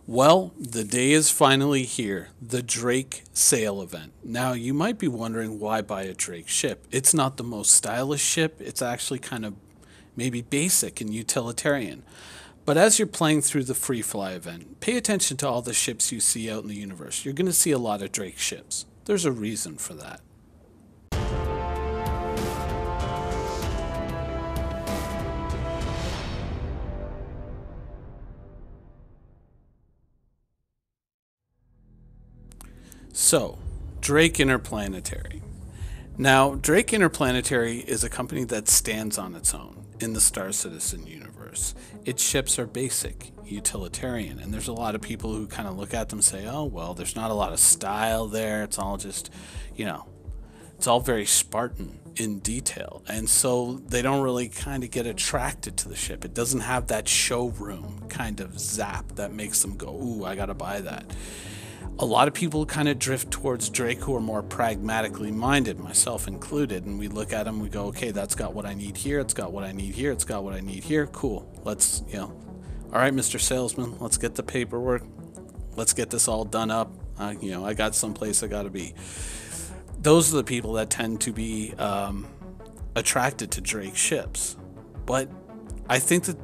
Well, the day is finally here, the Drake sale event. Now, you might be wondering why buy a Drake ship. It's not the most stylish ship, it's actually kind of maybe basic and utilitarian. But as you're playing through the free fly event, pay attention to all the ships you see out in the universe. You're going to see a lot of Drake ships. There's a reason for that. So, Drake Interplanetary. Now, Drake Interplanetary is a company that stands on its own in the Star Citizen universe. Its ships are basic, utilitarian, and there's a lot of people who kind of look at them and say, oh, well, there's not a lot of style there. It's all just, you know, it's all very Spartan in detail. And so they don't really kind of get attracted to the ship. It doesn't have that showroom kind of zap that makes them go, ooh, I got to buy that. A lot of people kind of drift towards Drake who are more pragmatically minded, myself included, and we look at them, we go, okay, that's got what I need here, it's got what I need here, it's got what I need here, cool. Let's, all right, Mr. Salesman, let's get the paperwork, let's get this all done up. I got someplace I got to be. Those are the people that tend to be attracted to Drake ships. But I think that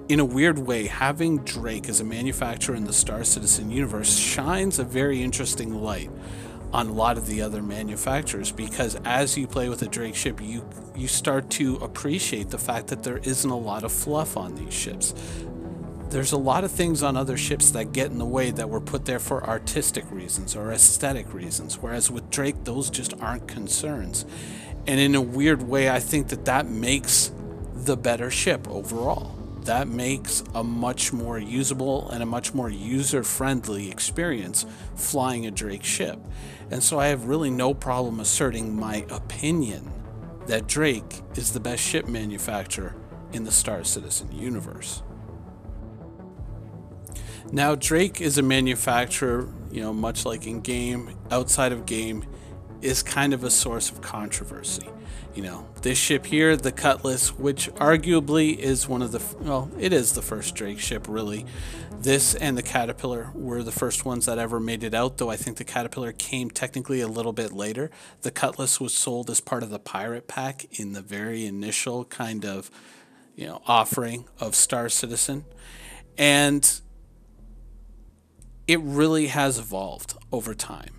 in a weird way, having Drake as a manufacturer in the Star Citizen universe shines a very interesting light on a lot of the other manufacturers, because as you play with a Drake ship, you start to appreciate the fact that there isn't a lot of fluff on these ships. There's a lot of things on other ships that get in the way that were put there for artistic reasons or aesthetic reasons, whereas with Drake, those just aren't concerns. And in a weird way, I think that makes the better ship overall. That makes a much more usable and a much more user-friendly experience flying a Drake ship. And so I have really no problem asserting my opinion that Drake is the best ship manufacturer in the Star Citizen universe. Now, Drake is a manufacturer, much like in game, outside of game, is kind of a source of controversy. This ship here, the Cutlass, which arguably is it is the first Drake ship, really. This and the Caterpillar were the first ones that ever made it out, though I think the Caterpillar came technically a little bit later. The Cutlass was sold as part of the Pirate Pack in the very initial kind of, offering of Star Citizen. And it really has evolved over time.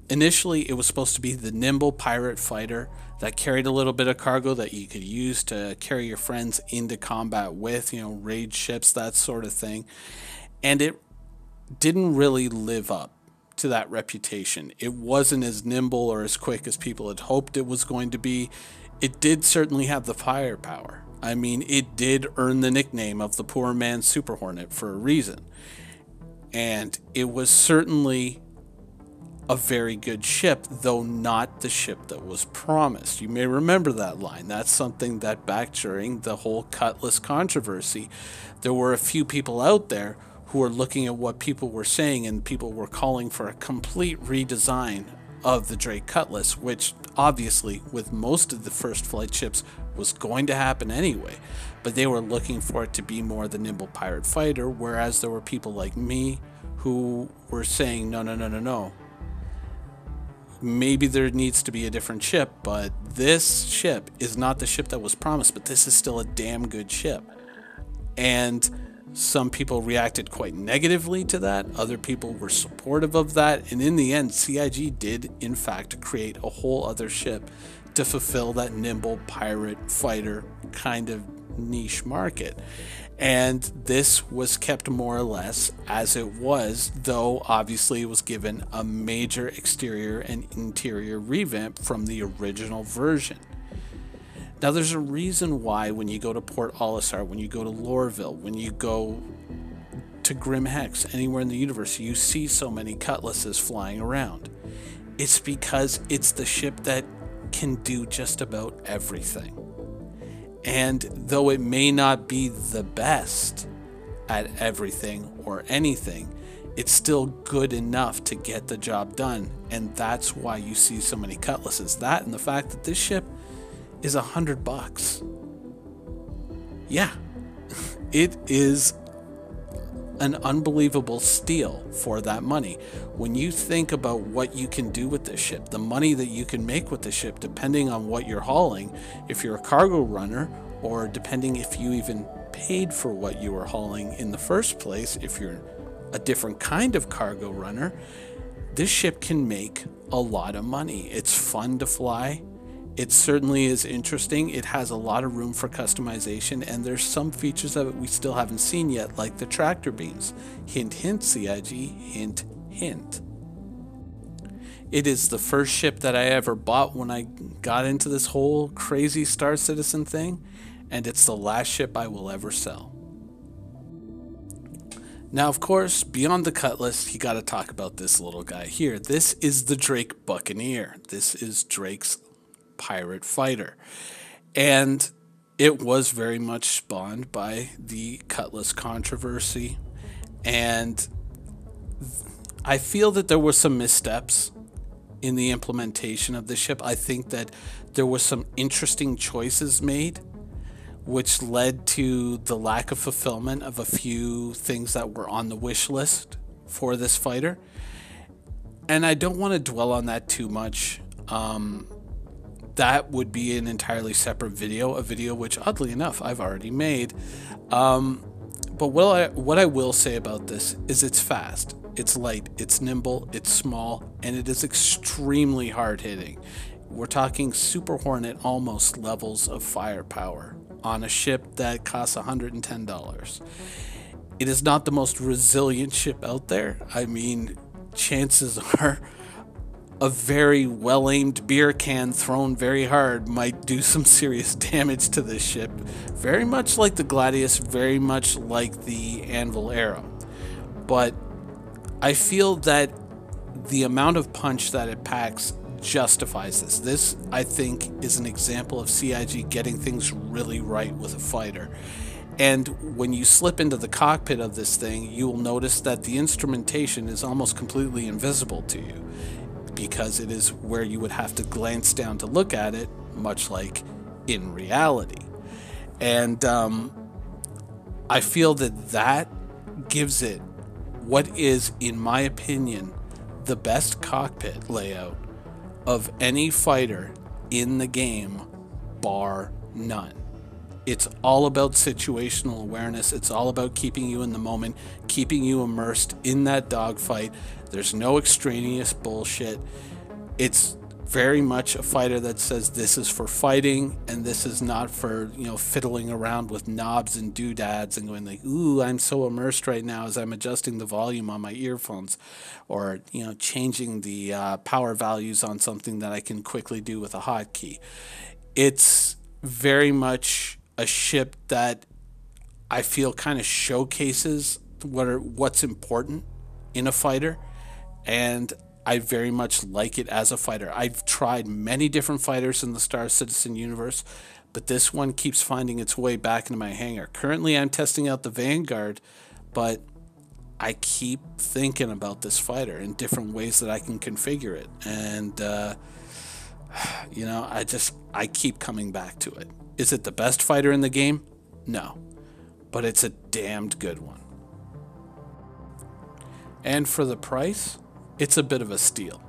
Initially it was supposed to be the nimble pirate fighter that carried a little bit of cargo that you could use to carry your friends into combat with, raid ships, that sort of thing. And it didn't really live up to that reputation. It wasn't as nimble or as quick as people had hoped it was going to be. It did certainly have the firepower. I mean, it did earn the nickname of the poor man's Super Hornet for a reason. And it was certainly a very good ship, though not the ship that was promised. You may remember that line. That's something that back during the whole Cutlass controversy, there were a few people out there who were looking at what people were saying, and people were calling for a complete redesign of the Drake Cutlass, which obviously with most of the first flight ships was going to happen anyway, but they were looking for it to be more the nimble pirate fighter, whereas there were people like me who were saying no, maybe there needs to be a different ship, but this ship is not the ship that was promised, but this is still a damn good ship. And some people reacted quite negatively to that, other people were supportive of that, and in the end CIG did in fact create a whole other ship to fulfill that nimble pirate fighter kind of niche market. And this was kept more or less as it was, though obviously it was given a major exterior and interior revamp from the original version. Now there's a reason why when you go to Port Olisar, when you go to Lorville, when you go to Grim Hex, anywhere in the universe, you see so many Cutlasses flying around. It's because it's the ship that can do just about everything. And though it may not be the best at everything or anything, it's still good enough to get the job done. And that's why you see so many Cutlasses. That and the fact that this ship is $100. Yeah, it is an unbelievable steal for that money. When you think about what you can do with this ship, the money that you can make with the ship, depending on what you're hauling, if you're a cargo runner, or depending if you even paid for what you were hauling in the first place, if you're a different kind of cargo runner, this ship can make a lot of money. It's fun to fly. It certainly is interesting. It has a lot of room for customization, and there's some features of it we still haven't seen yet, like the tractor beams. Hint, hint, CIG, hint, hint. It is the first ship that I ever bought when I got into this whole crazy Star Citizen thing, and it's the last ship I will ever sell. Now, of course, beyond the Cutlass, you got to talk about this little guy here. This is the Drake Buccaneer. This is Drake's pirate fighter, and it was very much spawned by the Cutlass controversy, and I feel that there were some missteps in the implementation of the ship. I think that there were some interesting choices made which led to the lack of fulfillment of a few things that were on the wish list for this fighter, and I don't want to dwell on that too much. That would be an entirely separate video, a video which, oddly enough, I've already made. But what I will say about this is it's fast, it's light, it's nimble, it's small, and it is extremely hard-hitting. We're talking Super Hornet almost levels of firepower on a ship that costs $110. It is not the most resilient ship out there. I mean, chances are a very well-aimed beer can thrown very hard might do some serious damage to this ship. Very much like the Gladius, very much like the Anvil Arrow. But I feel that the amount of punch that it packs justifies this. This, I think, is an example of CIG getting things really right with a fighter. And when you slip into the cockpit of this thing, you will notice that the instrumentation is almost completely invisible to you, because it is where you would have to glance down to look at it, much like in reality. And I feel that that gives it what is, in my opinion, the best cockpit layout of any fighter in the game, bar none. It's all about situational awareness. It's all about keeping you in the moment, keeping you immersed in that dogfight. There's no extraneous bullshit. It's very much a fighter that says this is for fighting, and this is not for, you know, fiddling around with knobs and doodads and going like, ooh, I'm so immersed right now as I'm adjusting the volume on my earphones, or, you know, changing the power values on something that I can quickly do with a hotkey. It's very much a ship that I feel kind of showcases what's important in a fighter, and I very much like it as a fighter. I've tried many different fighters in the Star Citizen universe, but this one keeps finding its way back into my hangar. Currently, I'm testing out the Vanguard, but I keep thinking about this fighter in different ways that I can configure it. And, you know, I keep coming back to it. Is it the best fighter in the game? No, but it's a damned good one. And for the price, it's a bit of a steal.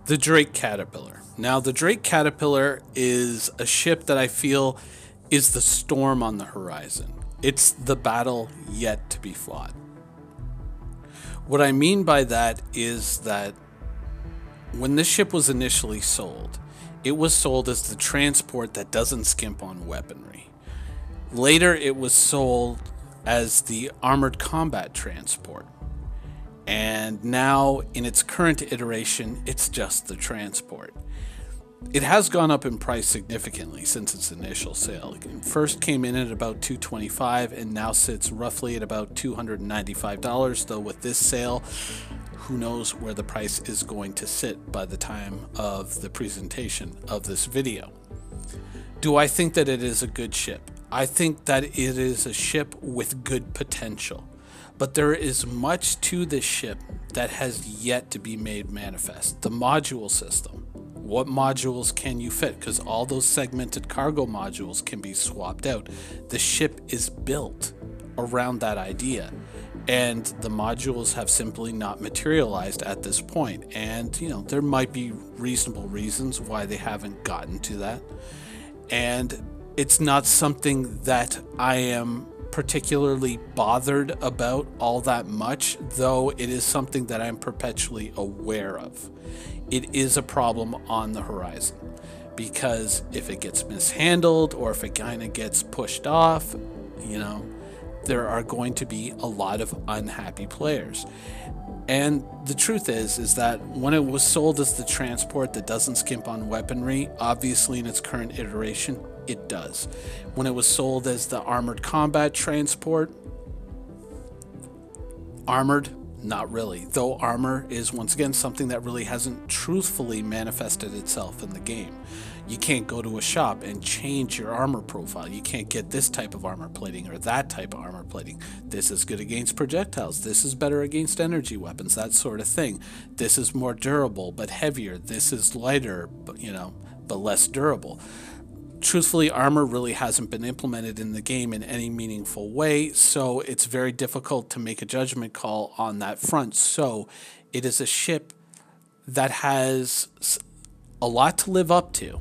The Drake Caterpillar. Now, the Drake Caterpillar is a ship that I feel is the storm on the horizon. It's the battle yet to be fought. What I mean by that is that when this ship was initially sold, it was sold as the transport that doesn't skimp on weaponry. Later, it was sold as the armored combat transport. And now, in its current iteration, it's just the transport. It has gone up in price significantly since its initial sale. It first came in at about $225 and now sits roughly at about $295, though with this sale, who knows where the price is going to sit by the time of the presentation of this video. Do I think that it is a good ship? I think that it is a ship with good potential. But there is much to this ship that has yet to be made manifest. The module system. What modules can you fit? Because all those segmented cargo modules can be swapped out. The ship is built around that idea. And the modules have simply not materialized at this point. And, you know, there might be reasonable reasons why they haven't gotten to that. And it's not something that I am particularly bothered about all that much, though it is something that I'm perpetually aware of. It is a problem on the horizon, because if it gets mishandled or if it kind of gets pushed off, you know, there are going to be a lot of unhappy players. And the truth is that when it was sold as the transport that doesn't skimp on weaponry, obviously in its current iteration, it does. When it was sold as the armored combat transport, armored, not really. Though armor is, once again, something that really hasn't truthfully manifested itself in the game. You can't go to a shop and change your armor profile. You can't get this type of armor plating or that type of armor plating. This is good against projectiles. This is better against energy weapons, that sort of thing. This is more durable but heavier. This is lighter, but, you know, but less durable. Truthfully, armor really hasn't been implemented in the game in any meaningful way, so it's very difficult to make a judgment call on that front. So it is a ship that has a lot to live up to,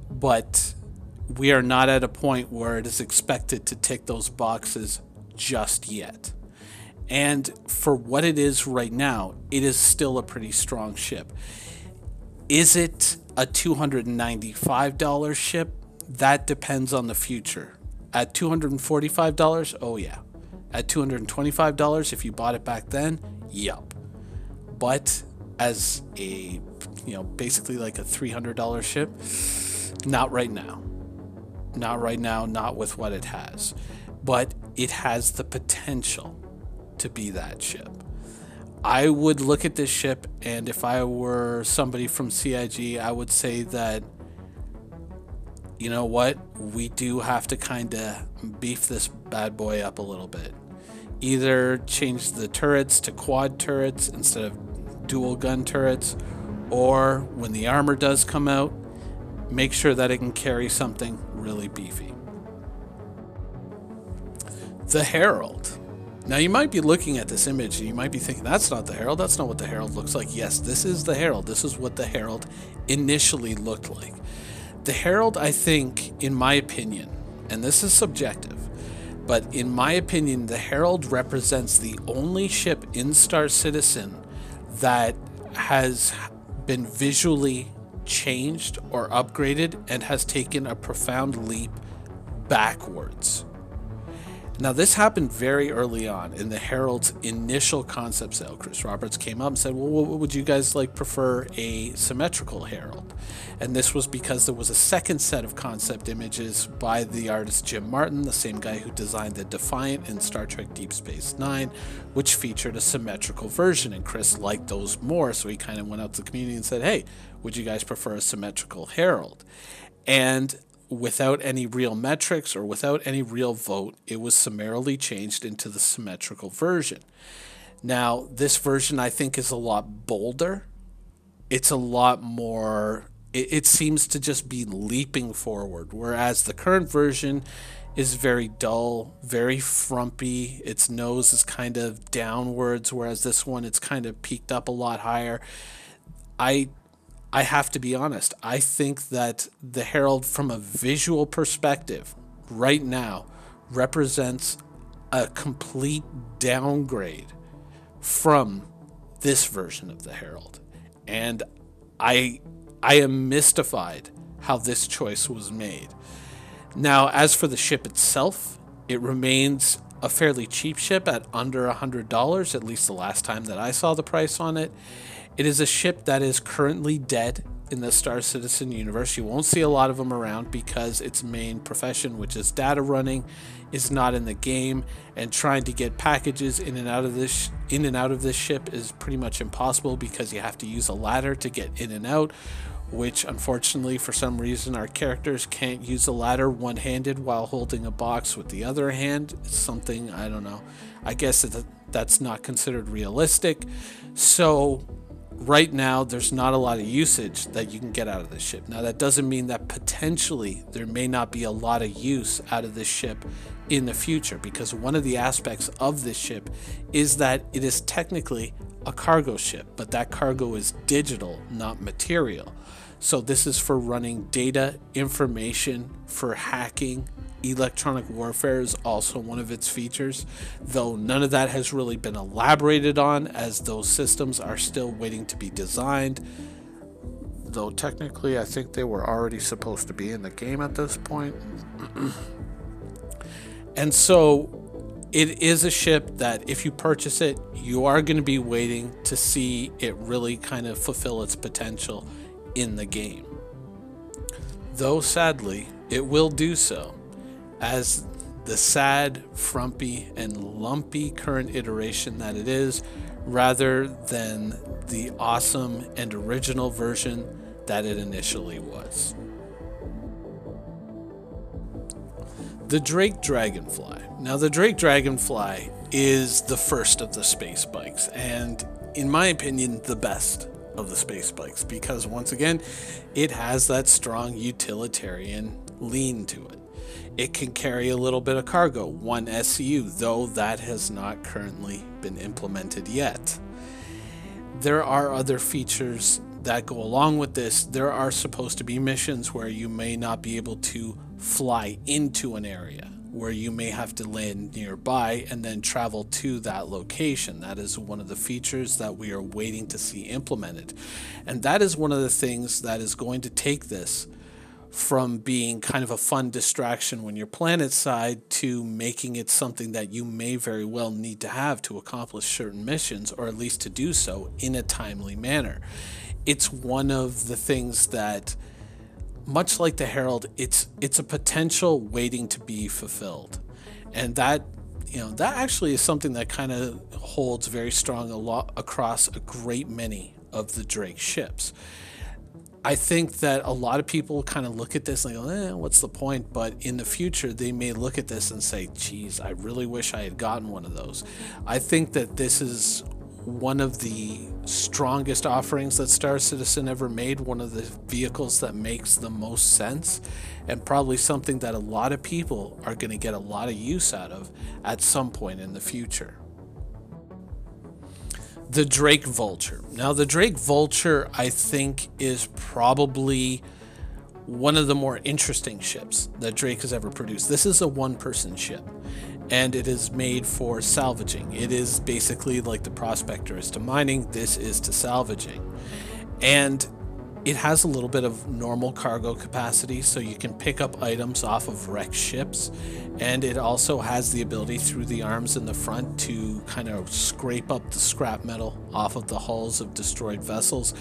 but we are not at a point where it is expected to tick those boxes just yet. And for what it is right now, it is still a pretty strong ship. Is it a $295 ship? That depends on the future. At $245, oh yeah. At $225, if you bought it back then, yup. But as a, you know, basically like a $300 ship, not right now. Not right now, not with what it has. But it has the potential to be that ship. I would look at this ship, and if I were somebody from CIG, I would say that, you know what, we do have to kind of beef this bad boy up a little bit. Either change the turrets to quad turrets instead of dual gun turrets, or when the armor does come out, make sure that it can carry something really beefy. The Herald. Now, you might be looking at this image and you might be thinking, that's not the Herald, that's not what the Herald looks like. Yes, this is the Herald. This is what the Herald initially looked like. The Herald, I think, in my opinion, and this is subjective, but in my opinion, the Herald represents the only ship in Star Citizen that has been visually changed or upgraded and has taken a profound leap backwards. Now, this happened very early on in the Herald's initial concept sale. Chris Roberts came up and said, well, what would you guys like prefer, a symmetrical Herald? And this was because there was a second set of concept images by the artist Jim Martin, the same guy who designed the Defiant in Star Trek Deep Space Nine, which featured a symmetrical version, and Chris liked those more, so he kind of went out to the community and said, hey, would you guys prefer a symmetrical Herald? And without any real metrics or without any real vote, it was summarily changed into the symmetrical version. Now, this version I think is a lot bolder. It's a lot more, it seems to just be leaping forward, whereas the current version is very dull, very frumpy. Its nose is kind of downwards, whereas this one, it's kind of peaked up a lot higher. I have to be honest, I think that the Herald, from a visual perspective, right now, represents a complete downgrade from this version of the Herald. And I am mystified how this choice was made. Now, as for the ship itself, it remains a fairly cheap ship at under $100, at least the last time that I saw the price on it. It is a ship that is currently dead in the Star Citizen universe. You won't see a lot of them around because its main profession, which is data running, is not in the game, and trying to get packages in and out of this ship is pretty much impossible because you have to use a ladder to get in and out, which unfortunately for some reason our characters can't use a ladder one-handed while holding a box with the other hand. It's something, I don't know, I guess that's not considered realistic. So right now there's not a lot of usage that you can get out of this ship. Now that doesn't mean that potentially there may not be a lot of use out of this ship in the future, because one of the aspects of this ship is that it is technically a cargo ship, but that cargo is digital, not material. So this is for running data, information, for hacking. Electronic warfare is also one of its features, though none of that has really been elaborated on, as those systems are still waiting to be designed. Though technically I think they were already supposed to be in the game at this point. And so it is a ship that if you purchase it, you are going to be waiting to see it really kind of fulfill its potential in the game. Though sadly, it will do so, as the sad, frumpy, and lumpy current iteration that it is, rather than the awesome and original version that it initially was. The Drake Dragonfly. Now, the Drake Dragonfly is the first of the space bikes, and in my opinion, the best of the space bikes, because once again, it has that strong utilitarian lean to it. It can carry a little bit of cargo, one SCU, though that has not currently been implemented yet. There are other features that go along with this. There are supposed to be missions where you may not be able to fly into an area, where you may have to land nearby and then travel to that location. That is one of the features that we are waiting to see implemented. And that is one of the things that is going to take this from being kind of a fun distraction when you're planet side to making it something that you may very well need to have to accomplish certain missions, or at least to do so in a timely manner. It's one of the things that, much like the Herald, it's a potential waiting to be fulfilled. And that, that actually is something that kind of holds very strong across a great many of the Drake ships. I think that a lot of people kind of look at this and go, what's the point? But in the future, they may look at this and say, geez, I really wish I had gotten one of those. I think that this is one of the strongest offerings that Star Citizen ever made, one of the vehicles that makes the most sense, and probably something that a lot of people are going to get a lot of use out of at some point in the future. The Drake Vulture. Now, the Drake Vulture, I think, is probably one of the more interesting ships that Drake has ever produced. This is a one-person ship, and it is made for salvaging. It is basically like the Prospector is to mining, this is to salvaging. And it has a little bit of normal cargo capacity, so you can pick up items off of wrecked ships. And it also has the ability through the arms in the front to kind of scrape up the scrap metal off of the hulls of destroyed vessels.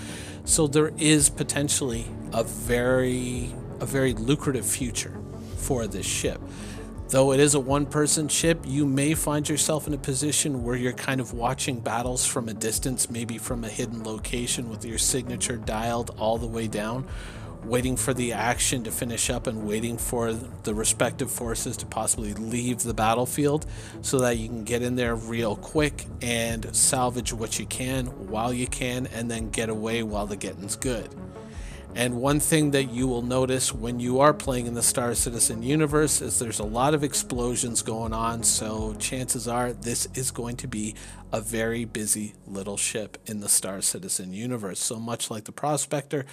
So there is potentially a very lucrative future for this ship. Though it is a one-person ship, you may find yourself in a position where you're kind of watching battles from a distance, maybe from a hidden location with your signature dialed all the way down, waiting for the action to finish up and waiting for the respective forces to possibly leave the battlefield so that you can get in there real quick and salvage what you can while you can, and then get away while the getting's good. And one thing that you will notice when you are playing in the Star Citizen universe is there's a lot of explosions going on, so chances are this is going to be a very busy little ship in the Star Citizen universe. So much like the Prospector,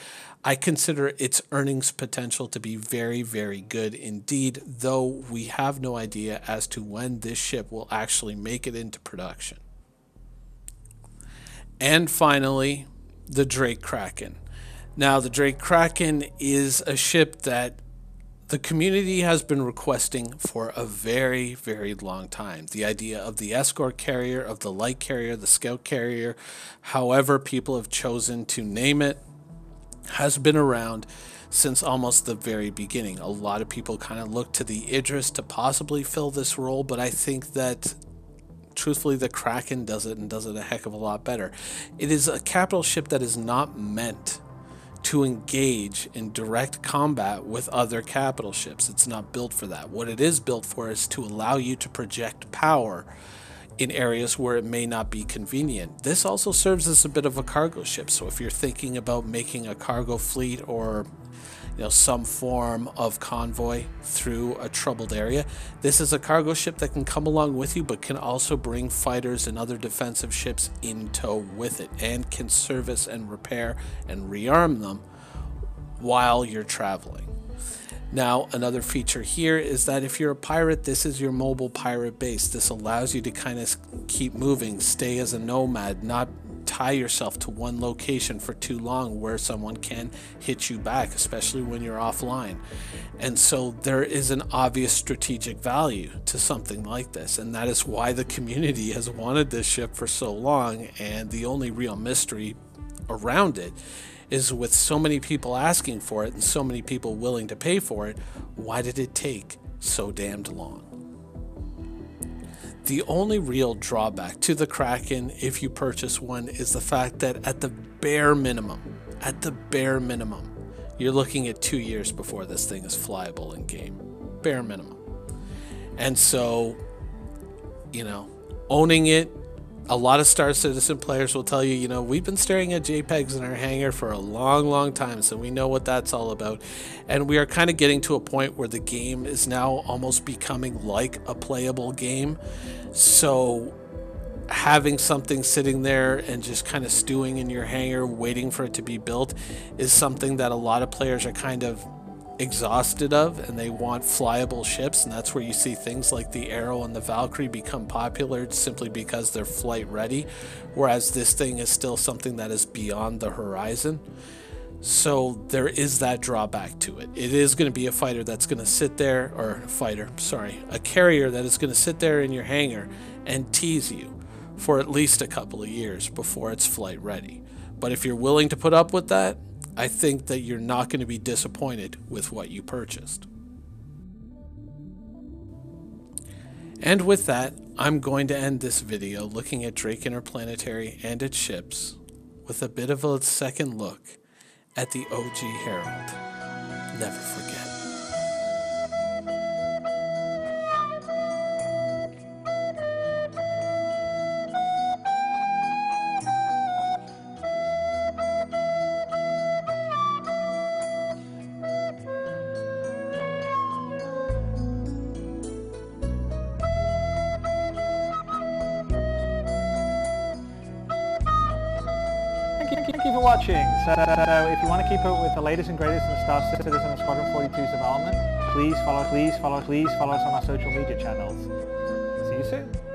I consider its earnings potential to be very, very good indeed, though we have no idea as to when this ship will actually make it into production. And finally, the Drake Kraken. Now, the Drake Kraken is a ship that the community has been requesting for a very, very long time. The idea of the escort carrier, of the light carrier, the scout carrier, however people have chosen to name it, has been around since almost the very beginning. A lot of people kind of look to the Idris to possibly fill this role, but I think that truthfully the Kraken does it, and does it a heck of a lot better. It is a capital ship that is not meant to engage in direct combat with other capital ships. It's not built for that. What it is built for is to allow you to project power in areas where it may not be convenient. This also serves as a bit of a cargo ship. So if you're thinking about making a cargo fleet or some form of convoy through a troubled area, this is a cargo ship that can come along with you, but can also bring fighters and other defensive ships in tow with it, and can service and repair and rearm them while you're traveling. Now, another feature here is that if you're a pirate, this is your mobile pirate base. This allows you to kind of keep moving, stay as a nomad, not tie yourself to one location for too long where someone can hit you back, especially when you're offline. And so there is an obvious strategic value to something like this, and that is why the community has wanted this ship for so long. And the only real mystery around it is, with so many people asking for it and so many people willing to pay for it, why did it take so damned long? The only real drawback to the Kraken, if you purchase one, is the fact that at the bare minimum, you're looking at 2 years before this thing is flyable in game. Bare minimum. And so, owning it, a lot of Star Citizen players will tell you, we've been staring at JPEGs in our hangar for a long, long time, so we know what that's all about. And we are kind of getting to a point where the game is now almost becoming like a playable game. So having something sitting there and just kind of stewing in your hangar, waiting for it to be built, is something that a lot of players are kind of exhausted of, and they want flyable ships. And that's where you see things like the Arrow and the Valkyrie become popular, simply because they're flight ready, whereas this thing is still something that is beyond the horizon. So there is that drawback to it. It is going to be a fighter that's going to sit there, a carrier that is going to sit there in your hangar and tease you for at least a couple of years before it's flight ready. But if you're willing to put up with that, I think that you're not going to be disappointed with what you purchased. And with that, I'm going to end this video looking at Drake Interplanetary and its ships with a bit of a second look at the OG Herald. Never forget. Thank you for watching. So if you want to keep up with the latest and greatest in the Star Citizen and Squadron 42's development, please follow us on our social media channels. See you soon.